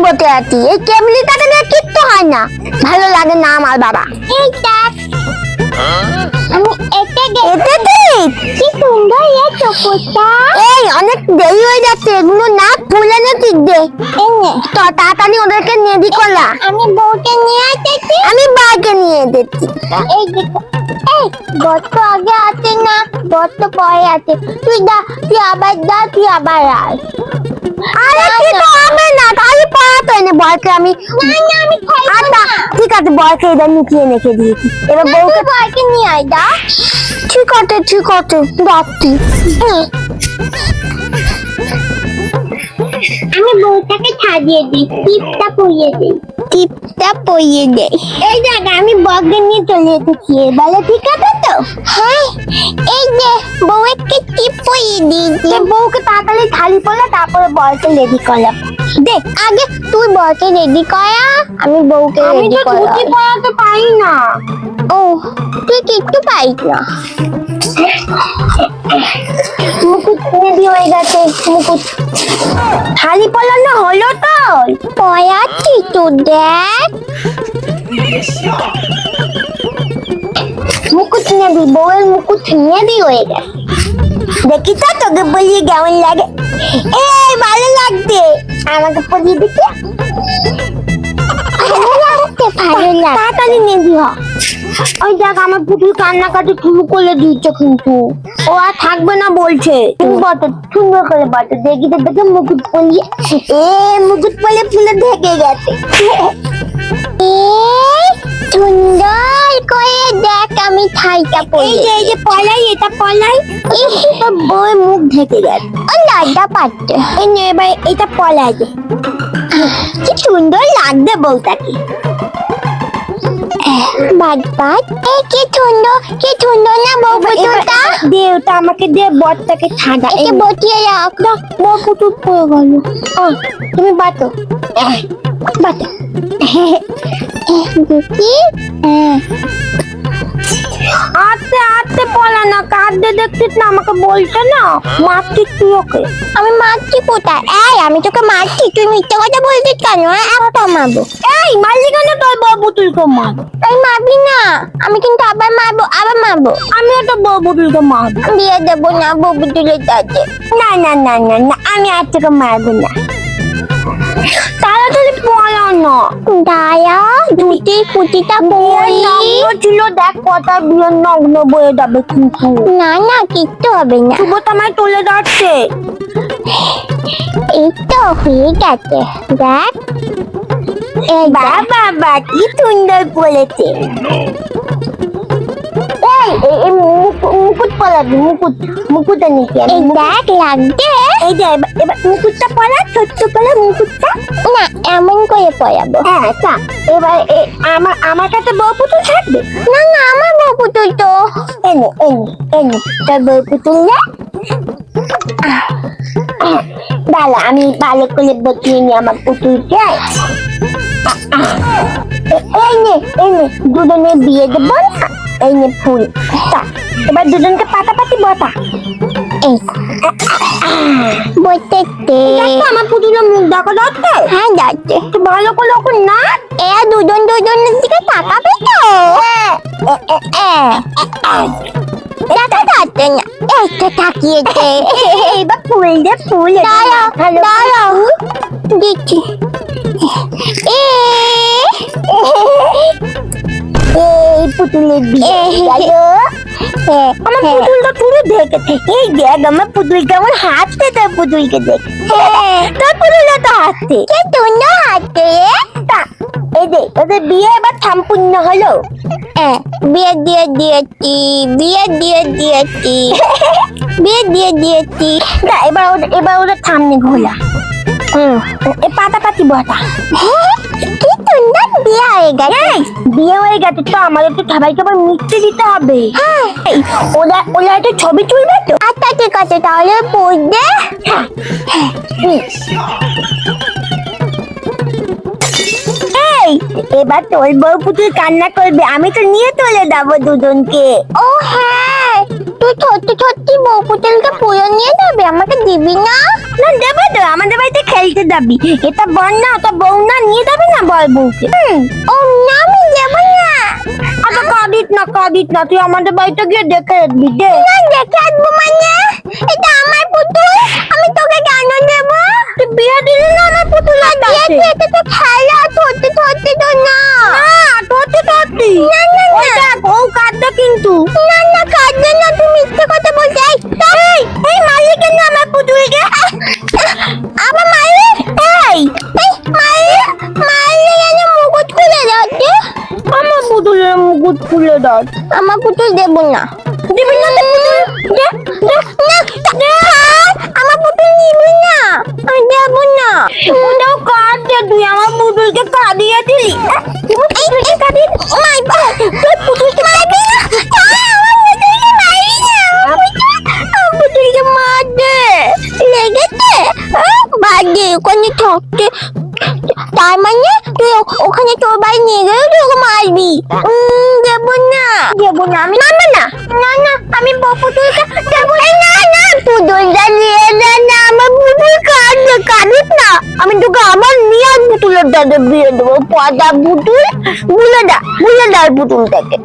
বসে আছি, এই কেবলিটাকে নিয়ে কিচ্ছু হয় না, ভালো লাগে না আমার বাবা। এই দেখ আমি এতে কি সুন্দর এই চোখটা। এই অনেক দেরি হয়ে যাচ্ছে, এগুলো না ফুলে না ঠিক দে। তো তাড়াতাড়ি ওদেরকে নিয়ে দি কলা। আমি বউকে নিয়ে আসছি, আমি বাকে নিয়ে দিচ্ছি। এই দেখো, এই বট আগে আছে না, বট পরে আছে। তুই আবার আয়। আরে কি তো হবে না, তাহলে পারাতো এনে বয়কে আমি না আমি খাইবো না। ঠিক আছে, বয়কে এবার নিচে রেখে দিয়েছি, এবার বউকে বয়কে নিয়ে আয় দা। ঠিক আছে যাচ্ছি। আমি বউটাকে সাজিয়ে দিই, টিপটা পরিয়ে দিই। এই জায়গা আমি বউকে নিয়ে চলে এসেছি, বলে ঠিক আছে তো? হ্যাঁ, এই যে বউকে টিপ পরিয়ে দিয়েছি। বউকে তাড়াতাড়ি থালি পড়লে তারপরে বউকে রেডি করলাম। দেখ আগে তুই বউকে রেডি করা, আমি বউকে রেডি করা। আমি তো ধুতি পরাতে পারি না। ও তুই কিচ্ছু পারিস না। মুকুট রেডি হয়ে গেছে, মুকুট থালি পরানো হলো তো? পয়াচ্ছি তো, দেখ মুকুট নেবি, বউয়ের মুকুট নেবি হয়ে গেছে। দেখি তো তোকে বলিয়ে কেমন লাগে। এই ভালো লাগছে, আমাকে পরিয়ে দিতে তাড়াতাড়ি নেবি। ওই দেখ আমার পুতুল কান্নাকাটি শুরু করে দিচ্ছে, কিন্তু ও আর থাকবে না বলছে। তুমি বত সুন্দর করে বত, দেখি তো দেখে মুকুট পরিয়ে। মুকুট পরে ফুলে ঢেকে গেছে। সুন্দর করে দেখ আমি থাইটা পরি। এই যে পলাই, এটা পলাই। তোর বউয়ের মুখ ঢেকে গেছে, ও লাড্ডা পাচ্ছে। এই নে এবার এটা পলাই দে। কি সুন্দর লাগবে বউটাকে। কি সুন্দর না বউ পুতুলটা। দে ওটা আমাকে দে, বরটাকে ঠান্ডা একে বটিয়ে রাখ। বউ পুতুল পড়ে গেল। তুমি বাতো বাতো দেখি। আস্তে পলা না, কাঁদতে দেখছিস না, আমাকে বলছে না মারছিস তুই ওকে। আমি মারছি কোথায়? আমি তোকে মারছি, তুই মিথ্যে কথা বলছিস কেন? একটা মারবো। মারলি কেন? তোর বউ পুতুলকে মারবো। তুই মারবি না, আমি কিন্তু আবার মারবো। আমিও তো বউ পুতুলকে মারবো। দিয়ে দেবো না বউ পুতুলের কাছে। না আমি আর তোকে মারবো না। তাড়াতাড়ি পড়াও না। দায়া দুটি পুটিটা ছিল, দেখ কথা বিয়ে নগ্ন বয়ে যাবে কিন্তু। না কিচ্ছু হবে না, শুভটা আমায় চলে যাচ্ছে। এই তো হয়ে গেছে, দেখ বাবা কি সুন্দর বলেছে। মুকুট পরাবি, মুকুটটা নিতে দেখ লাগবে। এই যে এবার মুকুটটা পরা, ছোট্ট করে মুকুটটা। না এমন করে পরাবো। এবার আমার কাছে বউ পুতুল থাকবে না। আমার বউ পুতুল তো এনে তোর বউ পুতুল না। দাঁড়া আমি ভালো করে বসিয়ে নি আমার পুতুলকে। এই নে দুজনে বিয়ে দেবো না। এই নে ফুল, এবার দুজনকে পাতাপাতি বতা। আমার পুতুলের মুখ দেখা যাচ্ছে? হ্যাঁ যাচ্ছে। তো ভালো করে ওখানে না, দুজনের দিকে তাকাবে তো। দেখা যাচ্ছে না, একটা তাকিয়েছে। এবার ফুল দে, ফুল দাঁড়াও দিচ্ছি। এই পুতুলের বিয়ে আমার পুতুলটা পুরো দেখে থেকে। এই দেখ আমার পুতুল কেমন হাসছে, তোর পুতুলকে দেখ। তোর পুতুলটা তো হাসছে, কে সুন্দর হাসছে। এই দেখ ওদের বিয়ে এবার সম্পূর্ণ হলো। বিয়ে দিয়ে দিয়েছি। এবার ওদের সামনে ঘোলা। পাতাপাতি বটা। কি সুন্দর বিয়ে হয়ে গেছে। তো আমাদের তো সবাইকে আবার মিষ্টি দিতে হবে। ওরা একটা ছবি তুলবে তো। আচ্ছা ঠিক আছে, তাহলে পোজ দে। এবার তোর বউ পুতুল কান্না করবে, আমি তো নিয়ে চলে যাবো দুজনকে। ও হ্যাঁ তুই সত্যি সত্যি বউ পুতুলকে পুজো নিয়ে যাবে, আমাকে দিবি না? না দেবে তো, আমাদের বাড়িতে খেলতে যাবি। এটা বল না, ওটা বউ না, নিয়ে যাবি না বল বউকে। ও না, আমি দেবো না। আচ্ছা কাঁদিস না, তুই আমাদের বাড়িতে গিয়ে দেখে আসবি। দে না, দেখে আসবো মানে? এটা আমার পুতুল, আমি তোকে কেন দেবো? তুই বিয়ে দিলি না আমার পুতুল? এটা তো খেলা, সত্যি সত্যি তো না। সত্যি না না না, বউ কাঁদবে কিন্তু। না না, কাঁদবে না, তুই মিথ্যে কথা বলছিস। এই মারলি কেন আমার পুতুলকে? আবার মারলি? এই মারলি কেন? মুকুট খুলে দাও। আমার পুতুলের মুকুট খুলে দাও। আমার পুতুল দেবো না। দিবি না আমার পুতুল নিবি না? আমি দেবো না। ওটাও কাঁদছে, তুই আমার পুতুলকে কাঁদিয়ে দিলি। পুতুলকে মারবি না? পুতুলকে মারবে লেগেছে, বাড়ি ওখানে থাকতে। তার মানে তুই ওখানে তোর বাড়ি নিয়ে গেলে তুই ওকে মারবি? দেবো না আমি। না আমি পুতুলকে দেবো না। পুতুলটা নিয়ে না, আমার পুতুল কাঁদিস না। আমি তোকে আবার নিয়ে পুতুলের দাদা বিয়ে দেবো। পদা পুতুল, ভুলে দা পুতুলটাকে।